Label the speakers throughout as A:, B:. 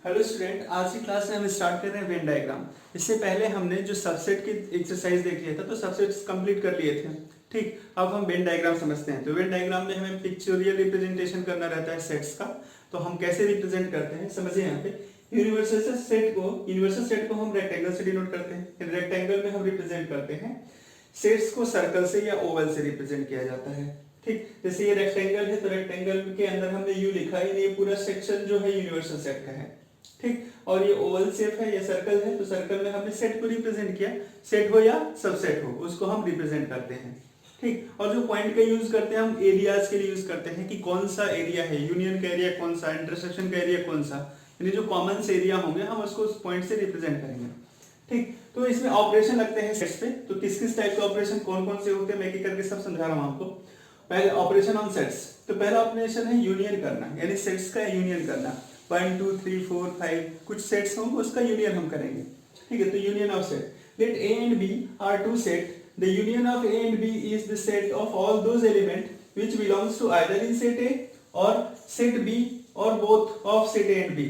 A: Hello student, आज की class में हम स्टार्ट कर रहे हैं वेन डायग्राम। इससे पहले हमने जो सबसेट की एक्सरसाइज देख लिया था तो सबसेट्स कंप्लीट कर लिए थे। ठीक, अब हम वेन डायग्राम समझते हैं। तो वेन डायग्राम में हमें पिक्चोरियल रिप्रेजेंटेशन करना रहता है सेट्स का। तो हम कैसे रिप्रेजेंट करते हैं समझिए। यहाँ पे यूनिवर्सल सेट को हम रेक्टेंगल से डिनोट करते हैं। रेक्टेंगल में हम रिप्रेजेंट करते हैं सेट्स को सर्कल से या ओवल से रिप्रेजेंट किया जाता है। ठीक, जैसे ये रेक्टेंगल है तो रेक्टेंगल के अंदर हमने यू लिखा है, ये पूरा सेक्शन जो है यूनिवर्सल सेट का है। ठीक, और ये ओवल शेप है, ये सर्कल है, तो सर्कल में हमने सेट को रिप्रेजेंट किया। सेट हो या सबसेट हो उसको हम रिप्रेजेंट करते हैं। ठीक, और जो पॉइंट का यूज करते हैं हम एरियाज के लिए यूज करते हैं कि कौन सा एरिया है, यूनियन का एरिया कौन सा, इंटरसेक्शन का एरिया कौन सा, यानी जो कॉमन एरिया होंगे हम उसको उस पॉइंट से रिप्रेजेंट करेंगे। ठीक, तो इसमें ऑपरेशन लगते हैं सेट्स पे। तो किस किस टाइप के ऑपरेशन कौन कौन से होते हैं मैं एक करके सब समझा रहा हूं आपको। पहले ऑपरेशन ऑन सेट्स, तो पहला ऑपरेशन है यूनियन करना, यानी सेट्स का यूनियन करना। 1 2 3 4 5 कुछ सेट्स होंगे उसका यूनियन हम करेंगे। ठीक है, तो union of set. Let A and B are two set, the union of A and B is the set of all those element which belongs to either in set A or set B or both of set A and B.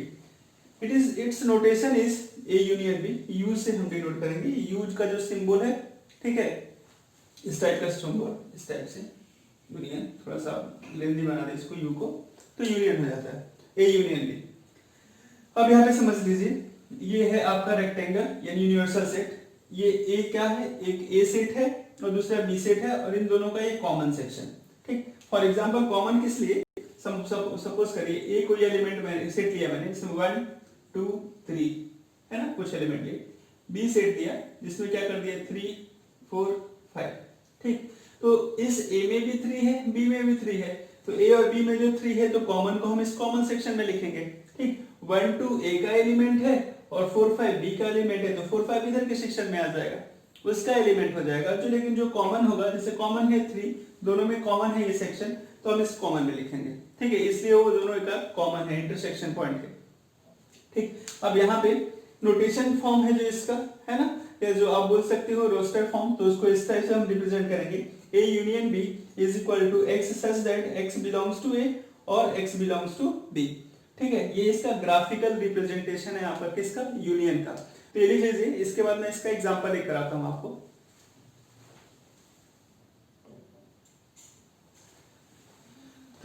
A: Its notation is A union B. Use से हम denote करेंगे। Use का जो symbol है, ठीक है, इस type का सिंबल, इस टाइप से यूनियन, थोड़ा सा लेंदी बना दे इसको यू को, तो यूनियन हो जाता है ए यूनियन बी। अब यहाँ पे समझ लीजिए, ये है आपका रेक्टेंगल यानी यूनिवर्सल सेट। ये ए क्या है, एक ए सेट है और दूसरा बी सेट है, और इन दोनों का एक कॉमन सेक्शन। ठीक, फॉर एग्जांपल कॉमन किस लिए, सपोज करिए ए कोई एलिमेंट मैंने सेट लिया, मैंने इसमें 1 2 3 है ना, कुछ एलिमेंट लिए। बी सेट दिया जिसमें क्या कर दिया 3 4 5। ठीक, तो इस ए में भी 3 है, बी में भी 3 है, तो ए और बी में जो 3 है तो कॉमन को हम इस कॉमन सेक्शन में लिखेंगे। ठीक, 1 2 ए का एलिमेंट है और 4 5 बी का एलिमेंट है, तो 4 5 इधर के सेक्शन में आ जाएगा, उसका एलिमेंट हो जाएगा। जो लेकिन जो कॉमन होगा, जैसे कॉमन है 3, दोनों में कॉमन है ये सेक्शन, तो हम इस कॉमन में लिखेंगे। ठीक है, इसलिए वो दोनों का कॉमन है इंटरसेक्शन पॉइंट के। ठीक, अब यहाँ पे नोटेशन फॉर्म है जो इसका है ना, या जो आप बोल सकते हो रोस्टर फॉर्म, तो उसको इस तरह से हम रिप्रेजेंट करेंगे। A union B is equal to x such that x belongs to A और x belongs to B। ठीक है, ये इसका ग्राफिकल रिप्रेजेंटेशन है यहाँ पर किसका, यूनियन का। तो ये लिख लीजिए, इसके बाद मैं इसका एग्जांपल लेकर आता हूँ आपको।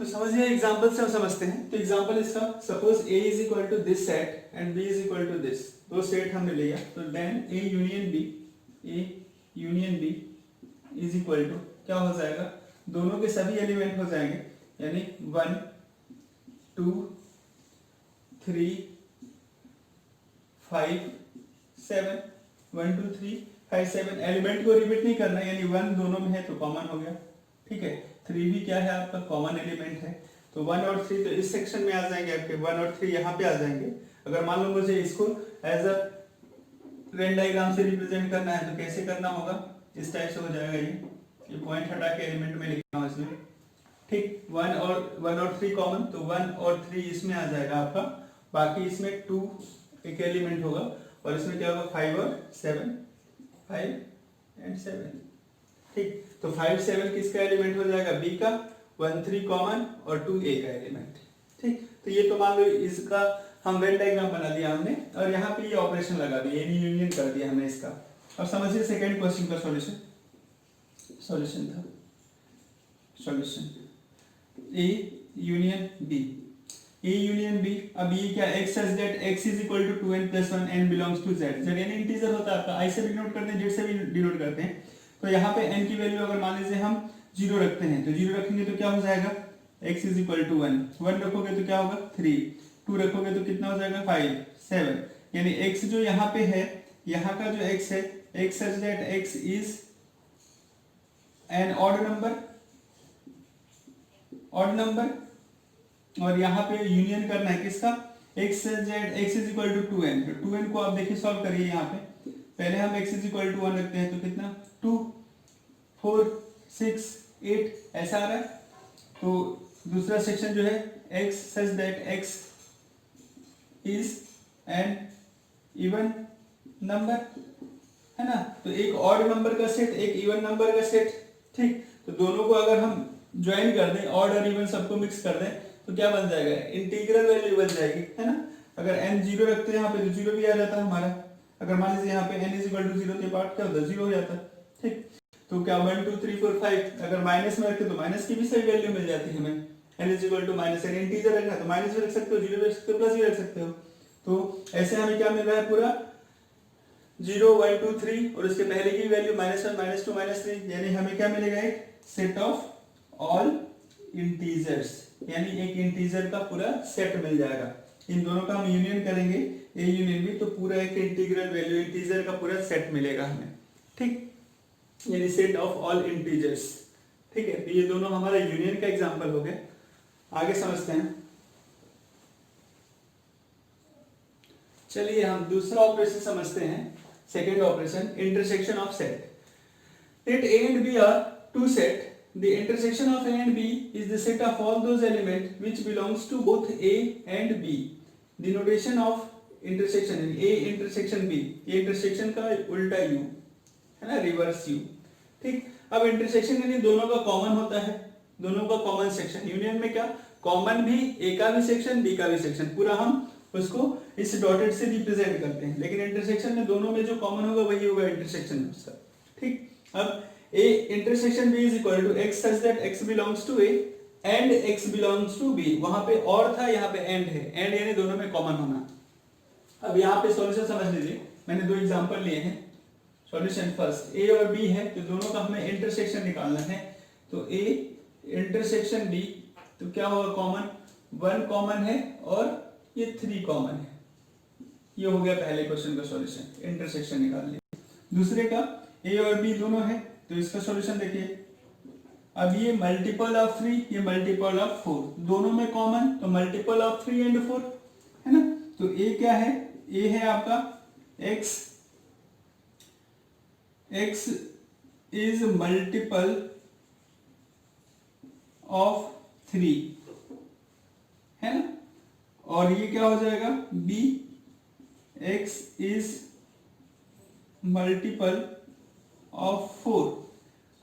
A: तो समझिए, एग्जांपल से हम समझते हैं। तो एग्जांपल इसका, suppose A is equal to this set and B is equal to this, दो सेट हमने लिया, तो then A union B is equal to क्या हो जाएगा, दोनों के सभी एलिमेंट हो जाएंगे, यानी 1 2 3 5 7 1 2 3 5 7 एलिमेंट को रिपीट नहीं करना, यानी 1 दोनों में है तो कॉमन हो गया। ठीक है, 3 भी क्या है आपका कॉमन एलिमेंट है, तो 1 और 3 तो इस सेक्शन में आ जाएंगे आपके, 1 और 3 यहाँ पे आ जाएंगे। अगर मान लो मुझे इसको एज अ वेन डायग्राम से रिप्रेजेंट करना है तो कैसे करना होगा, इस टाइप से हो जाएगा। ये पॉइंट हटा के एलिमेंट में लिख रहा हूं इसमें। ठीक, 1 और 3 कॉमन, तो 1 और 3 इसमें आ जाएगा आपका, बाकी इसमें 2 एक एलिमेंट होगा, और इसमें क्या होगा 5 और 7 5 एंड 7। ठीक, तो 5 7 किसका एलिमेंट हो जाएगा, बी का, 1 3 कॉमन और 2 ए का एलिमेंट। ठीक, तो ये तो मान लो इसका हम वेन डायग्राम बना दिया हमने, और यहाँ पे ये ऑपरेशन लगा दिया, यानी यूनियन कर दिया हमने इसका। अब समझिए सेकेंड क्वेश्चन का सॉल्यूशन था, A union B, A union B. अब ये क्या, x such that x is equal to 2n plus 1 n belongs to z। z यानी इंटीजर होता है आपका, i से भी डिनोट करते हैं, z से भी डिनोट करते हैं। तो यहाँ पे n की वैल्यू अगर मान लीजिए हम 0 रखते हैं, तो 0 रखेंगे तो क्या हो जाएगा, x is equal to 1 1 रखोगे तो क्या होगा 3 2 रखोगे तो कितना हो जाएगा 5 7, यानी x जो यहाँ पे है, यहाँ का जो x है, x such that x is an odd number, और यहाँ पे यूनियन करना है किसका, x is equal to 2n। तो 2n को आप देखिए सॉल्व करिए, यहाँ पे पहले हम x is equal to 1 रखते हैं, तो कितना 2 4 6 8 ऐसा आ रहा है। तो दूसरा सेक्शन जो है x such that x is an even number, है ना, तो एक ऑड नंबर का सेट एक इवन नंबर का सेट। ठीक, तो दोनों को अगर हम ज्वाइन कर दें, ऑड और इवन सबको मिक्स कर दें, तो क्या बन जाएगा, इंटीग्रल वैल्यू बन जाएगी, है ना। अगर n जीरो रखते हैं यहाँ पे तो जीरो भी आ जाता है हमारा। अगर मान लीजिए यहाँ पे n is equal to zero तो पार्ट क्या होता है, जीरो हो जाता है। ठीक, तो क्या 1 2 3 4 5 अगर माइनस में रखते तो माइनस की भी सही वैल्यू मिल जाती है हमें। n is equal to minus n integer रखना तो माइनस भी रख सकते हो, जीरो भी रख सकते हो, प्लस भी रख सकते हो। तो ऐसे हमें क्या मिल रहा है पूरा 0 1 2 3 और उसके पहले की वैल्यू -1 -2 -3, यानी हमें क्या मिलेगा, एक सेट ऑफ ऑल इंटीजर्स, यानी एक इंटीजर का पूरा सेट मिल जाएगा। इन दोनों का हम यूनियन करेंगे, ए यूनियन बी, तो पूरा एक इंटीग्रल वैल्यू इंटीजर का पूरा सेट मिलेगा हमें। ठीक, यानी सेट ऑफ ऑल इंटीजर्स। ठीक है, तो ये दोनों हमारा यूनियन का एग्जांपल हो गया। आगे समझते हैं। चलिए हम दूसरा ऑपरेशन समझते हैं, second operation, intersection of set. Let A and B are two set. The intersection of A and B is the set of all those elements which belongs to both A and B. The notation of intersection A intersection B, ये intersection का उल्टा U है ना, reverse U। ठीक, अब intersection यानी दोनों का कॉमन होता है, दोनों का कॉमन सेक्शन। यूनियन में क्या, कॉमन भी ए का भी सेक्शन बी का भी सेक्शन, पूरा हम उसको इस डॉटेड से रिप्रेजेंट करते हैं। लेकिन इंटरसेक्शन में दोनों में जो कॉमन होगा वही होगा इंटरसेक्शन उसका। ठीक, अब A intersection B is equal to x such that x belongs to A and x belongs to B। वहां पे और था, यहाँ पे and है, and यानी दोनों में कॉमन होना। अब यहाँ पे सॉल्यूशन समझ लीजिए, मैंने दो एग्जांपल लिए हैं। सॉल्यूशन फर्स्ट, A और B है तो दोनों का हमें इंटरसेक्शन निकालना है। तो A इंटरसेक्शन B, तो क्या होगा, कॉमन 1 कॉमन है और ये 3 कॉमन है। ये हो गया पहले क्वेश्चन का सॉल्यूशन, इंटरसेक्शन निकाल लिया। दूसरे का A और B दोनों है तो इसका सॉल्यूशन देखिए। अब ये मल्टीपल ऑफ 3, ये मल्टीपल ऑफ 4, दोनों में कॉमन तो मल्टीपल ऑफ 3 एंड 4 है ना। तो A क्या है, A है आपका x, x is multiple of 3 है ना, और ये क्या हो जाएगा B, x is multiple of 4।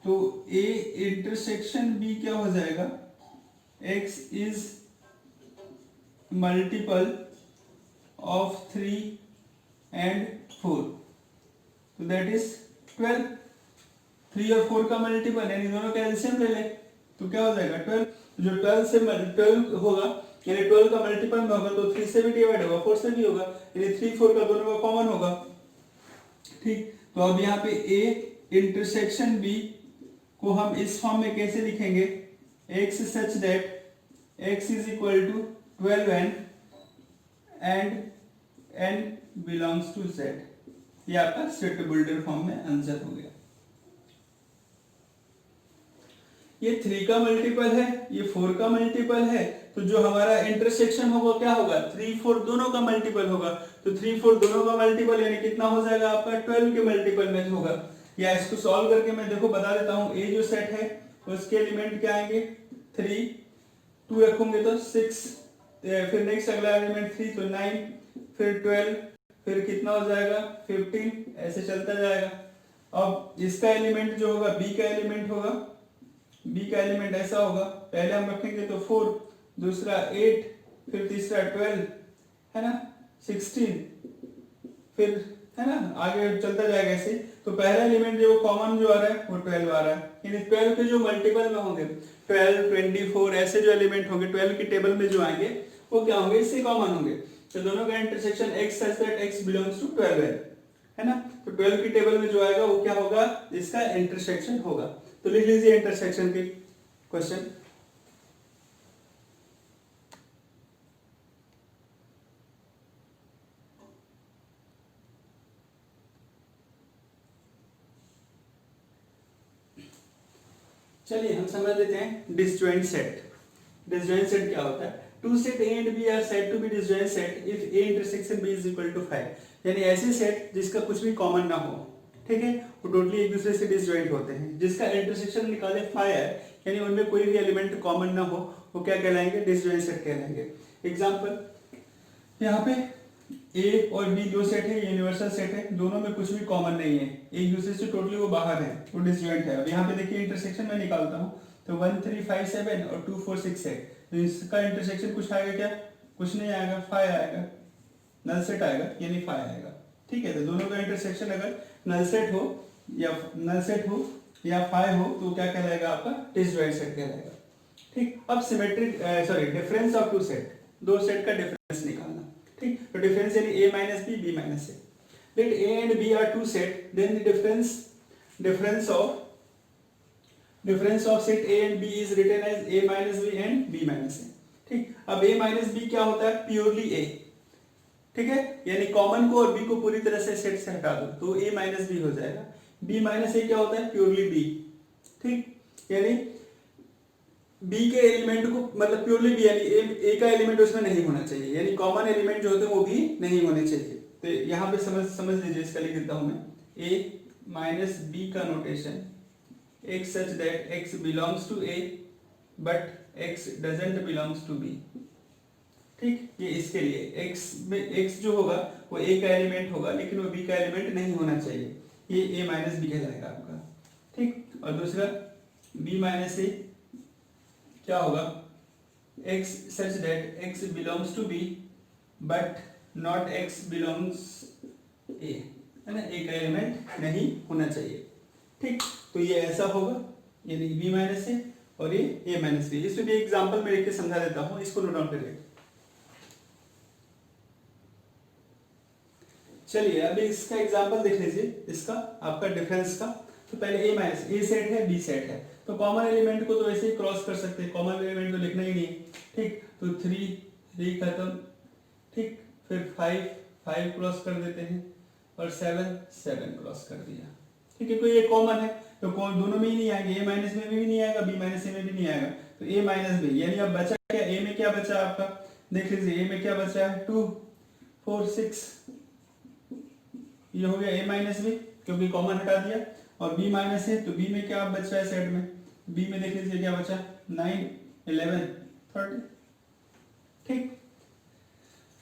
A: तो A इंटरसेक्शन B क्या हो जाएगा, x is multiple of 3 and 4, तो दैट इज 12। 3 और 4 का मल्टीपल यानी दोनों का एलसीएम ले ले तो क्या हो जाएगा 12। जो 12 से 12 होगा यानी 12 का मल्टीपल में होगा तो 3 से भी डिवाइड होगा, 4 से भी होगा, यानी 3 4 का दोनों का कॉमन होगा। ठीक, तो अब यहाँ पे A इंटरसेक्शन B को हम इस फॉर्म में कैसे लिखेंगे, x such that x is equal to 12n and n belongs to z। ये आपका सेट बिल्डर फॉर्म में आंसर हो गया। ये 3 का मल्टीपल है, ये 4 का मल्टीपल है, तो जो हमारा इंटरसेक्शन होगा क्या होगा, 3 4 दोनों का मल्टीपल होगा। तो 3 4 दोनों का मल्टीपल यानी कितना हो जाएगा आपका 12 के मल्टीपल में होगा। या इसको सॉल्व करके मैं देखो बता देता हूं, ए जो सेट है उसके एलिमेंट क्या आएंगे 3, 2 रखोगे तो 6, फिर नेक्स्ट अगला एलिमेंट 3 तो 9, फिर 12, फिर कितना हो जाएगा 15, ऐसे चलता जाएगा। अब इसका एलिमेंट जो होगा बी का एलिमेंट होगा, बी का एलिमेंट ऐसा होगा, पहले हम रखेंगे तो 4, दूसरा 8, फिर तीसरा 12 है ना, 16, फिर है ना आगे चलता जाएगा ऐसे। तो पहला एलिमेंट जो कॉमन जो आ रहा है वो 12 आ रहा है, यानी 12 के जो मल्टीपल में होंगे 12 24 ऐसे जो एलिमेंट होंगे 12 की टेबल में जो आएंगे वो क्या होंगे, इससे कॉमन होंगे। तो दोनों का intersection x such that x belongs to 12 है ना। तो 12 की टेबल में जो आएगा वो क्या होगा, इसका इंटरसेक्शन होगा। तो लिख लीजिए इंटरसेक्शन के क्वेश्चन। चलिए हम समझ लेते हैं डिसजॉइंट सेट। डिसजॉइंट सेट क्या होता है, two set A and B are said to be disjoint set if A intersection B is equal to 5, यानी ऐसे सेट जिसका कुछ भी कॉमन ना हो, ठीक है, वो टोटली एक दूसरे से डिसजॉइंट होते हैं। जिसका इंटरसेक्शन निकाले 5 है यानी उनमें कोई भी एलिमेंट कॉमन ना हो, वो क्या कहलाएंगे, डिसजॉइंट सेट कहलाएंगे। एग्जांपल, यहाँ पे A और B दो सेट है, यूनिवर्सल सेट है, दोनों में कुछ भी कॉमन नहीं है, एक दूसरे से टोटली वो बाहर है, वो डिसजॉइंट है। अब यहाँ पे देखिए इंटरसेक्शन में निकालता हूँ तो 1 3 5 7 और 2 4 6 है, तो इसका इंटरसेक्शन कुछ आएगा क्या, कुछ नहीं आएगा, 5 आएगा। नल सेट आएगा यानी फाई आएगा। ठीक है, तो दोनों का इंटरसेक्शन अगर नल सेट हो या फाई हो तो क्या कहलाएगा आपका डिसजॉइंट सेट कहलाएगा। ठीक, अब डिफरेंस ऑफ टू सेट, दो सेट का डिफरेंस निकालना। ठीक, तो डिफरेंस यानी a minus B, b minus A. Let a and b are two set, then the difference of set a and b is written as a minus b and b minus A. ठीक, अब a minus b क्या होता है? Purely a। ठीक है, यानी common को और b को पूरी तरह से सेट से हटा दो तो a माइनस b हो जाएगा। b माइनस ए क्या होता है? Purely b। ठीक, यानी b के एलिमेंट को मतलब प्योरली b यानी a का एलिमेंट उसमें नहीं होना चाहिए, यानी कॉमन एलिमेंट जो होते हैं वो भी नहीं होने चाहिए। तो यहाँ पे समझ लीजिए, इसका लिख देता हूं मैं a माइनस b का notation x such that x belongs to a but x doesn't belongs to b। ठीक, ये इसके लिए x जो होगा वो a का एलिमेंट होगा लेकिन वो b का एलिमेंट नहीं होना चाहिए, ये a माइनस b कहलाएगा आपका। ठीक, और दूसरा b माइनस a क्या होगा? x such that x belongs to b but not x belongs a, है ना, a का एलिमेंट नहीं होना चाहिए। ठीक, तो ये ऐसा होगा यानी b माइनस ए और ये a माइनस बी। इसमें भी एग्जांपल में लिख के समझा देता हूँ, इसको नोट डाउन करिए। चलिए अभी इसका एग्जांपल देख लीजिए, इसका आपका डिफरेंस का। तो पहले a माइनस ए सेट है, b सेट है, तो कॉमन एलिमेंट को तो वैसे ही क्रॉस कर सकते हैं, कॉमन एलिमेंट तो लिखना ही नहीं है। ठीक, तो 3 खत्म। ठीक, फिर 5 क्रॉस कर देते हैं और 7 क्रॉस कर दिया। ठीक है, कोई ये कॉमन है तो दोनों में ही नहीं आएंगे, a माइनस में भी नहीं आएगा, b माइनस ए में भी नहीं आएगा, तो a माइनस बी। यानी अब बचा क्या? a में क्या बचा आपका? देख लीजिए a में क्या बचा है? 2 4 6, ये हो गया a माइनस बी क्योंकि कॉमन हटा दिया। और b माइनस है तो b में क्या बचा है सेट में? b में देख लीजिए क्या बचा? 9 11 30। ठीक,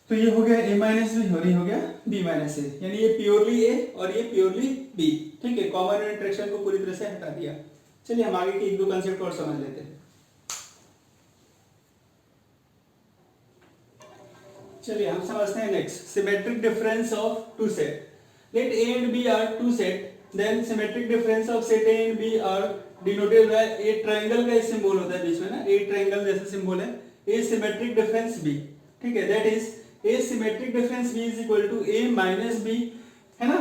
A: तो ये हो गया a माइनस बी और ये हो गया b माइनस ए, यानी ये प्योरली a और ये प्योरली b। ठीक है, कॉमन इंटरेक्शन को पूरी तरह से हटा दिया। चलिए हम आगे के एक दो कंसेप्ट और समझ लेते हैं। चलिए हम समझते हैं next, symmetric difference of two set. Let a and b are two set, then symmetric difference of set a and b are denoted by a triangle का सिंबल होता है बीच में ना, a ट्रायंगल जैसा सिंबल है, a symmetric difference b। ठीक है, that is a symmetric difference b is equal to a minus b, है ना,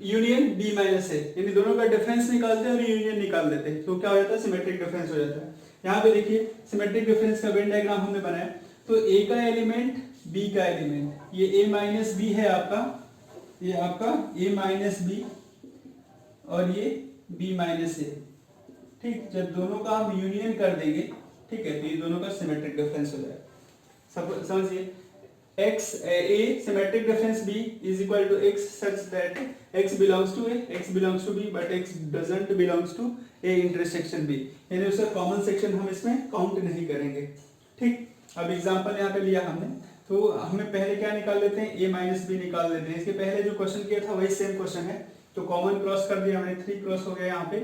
A: यूनियन b माइनस a, यानी दोनों का डिफरेंस निकालते हैं और यूनियन निकाल देते हैं तो क्या हो जाता है? सिमेट्रिक डिफरेंस हो जाता है। यहाँ पे देखिए सिमेट्रिक डिफरेंस का वेन डायग्राम हमने बनाया, तो a का एलिमेंट b का एलिमेंट, ये a माइनस b है आपका, ये आपका a माइनस बी और ये b माइनस ए। ठीक, जब दोनों का हम यूनियन कर देंगे, ठीक है, तो ये दोनों का सिमेट्रिक डिफरेंस हो जाएगा। समझिए, x a symmetric difference b is equal to x such that x belongs to a, x belongs to b but x doesn't belongs to a intersection b, यानी उसका कॉमन सेक्शन हम इसमें count नहीं करेंगे। ठीक, अब एग्जांपल यहाँ पे लिया हमने, तो हमें पहले क्या निकाल लेते हैं? a माइनस बी निकाल लेते हैं। इसके पहले जो क्वेश्चन किया था वही सेम क्वेश्चन है, तो कॉमन क्रॉस कर दिया हमने, 3 क्रॉस हो गया यहाँ पे,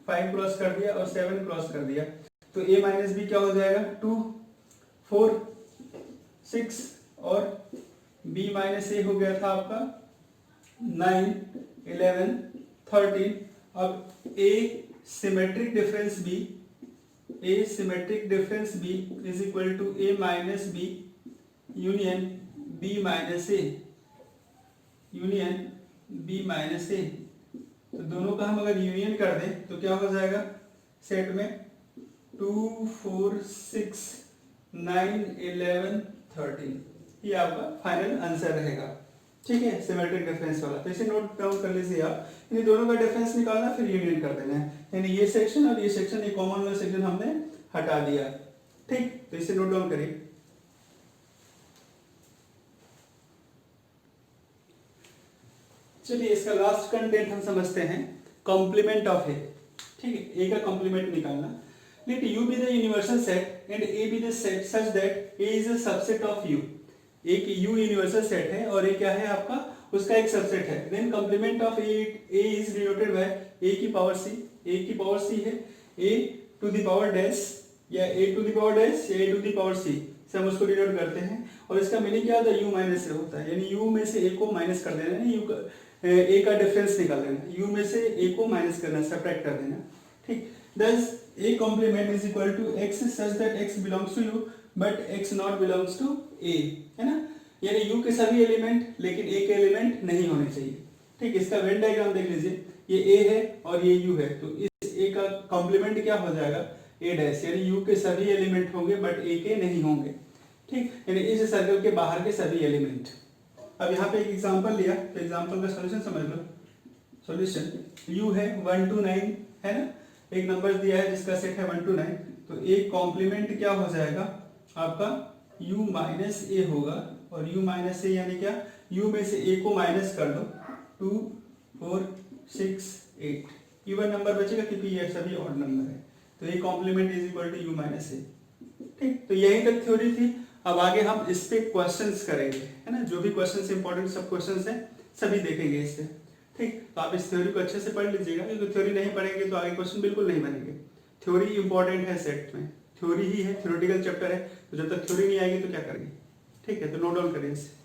A: 5 क्रॉस कर दिया और 7 क्रॉस कर दिया, तो a माइनस बी क्या हो जाएगा? 2 4 6 और b माइनस ए हो गया था आपका 9 11 13। अब a symmetric difference b is equal to a minus B union b minus A, तो दोनों का हम अगर यूनियन कर दें तो क्या हो जाएगा? सेट में 2 4 6 9 11 13, ये आपका फाइनल आंसर रहेगा। ठीक है, सिमेट्रिक डिफरेंस वाला, तो इसे नोट डाउन कर लीजिए आप। इन दोनों का डिफरेंस निकालना फिर यूनियन कर देना है, यानी ये सेक्शन और ये सेक्शन, ये कॉमन वाला सेक्शन हमने हटा दिया। ठीक, तो इसे नोट डाउन करिए। चलिए इसका लास्ट कंटेंट हम समझते हैं, कॉम्प्लीमेंट ऑफ ए। ठीक है, ए का कॉम्प्लीमेंट निकालना। Let you be the universal set and A be the set such that A is a subset of you. एक यू यूनिवर्सल सेट है और ए क्या है आपका? उसका एक सबसेट है। Then complement of A is denoted by A की पावर सी। ए की पावर सी है, A to the power dash या A to the power dash या A to the power C से हम उसको डिनोट करते हैं। और इसका मीनिंग क्या होता है, यू माइनस ए होता है, यानी यू में से ए को माइनस कर देना है, यू का ए का डिफरेंस निकाल देना, यू में से ए को माइनस करना, सब्ट्रैक्ट कर देना, ठीक। thus a complement is equal to x such that x belongs to u but x not belongs to a, है ना, यानी u के सभी एलिमेंट लेकिन a के एलिमेंट नहीं होने चाहिए, ठीक। इसका वेन डायग्राम देख लीजिए, ये a है और ये u है, तो इस a का कॉम्प्लीमेंट क्या हो जाएगा, a डैश, यानी u के सभी एलिमेंट होंगे बट a के नहीं होंगे, ठीक, यानी इस सर्कल के बाहर के सभी एलिमेंट। अब यहाँ पे एक एग्जांपल लिया, तो एग्जांपल का सॉल्यूशन समझ लो। सॉल्यूशन u है 1 to 9 है ना, एक नंबर दिया है जिसका सेट है 1 to 9, तो एक कॉम्प्लीमेंट क्या हो जाएगा आपका u माइनस ए होगा, और u माइनस ए यानी क्या, u में से a को माइनस कर दो, 2 4 6 8, इवन नंबर बचेगा क्योंकि ये सभी ऑड नंबर है, तो ये complement is equal to u minus A, ठीक। तो यही तक थ्योरी थी। अब आगे हम इस पे क्वेश्चंस करेंगे, है ना, जो भी क्वेश्चंस इंपॉर्टेंट सब क्वेश्चंस हैं सभी देखेंगे इससे, ठीक। तो आप इस थ्योरी को अच्छे से पढ़ लीजिएगा, क्योंकि थ्योरी नहीं पढ़ेंगे तो आगे क्वेश्चन बिल्कुल नहीं बनेंगे। थ्योरी इंपॉर्टेंट है सेट में, थ्योरी ही है, थ्योरेटिकल चैप्टर है, तो जब तक थ्योरी नहीं आएगी तो क्या करेंगे, ठीक है, तो नोट डाउन करिए इसे।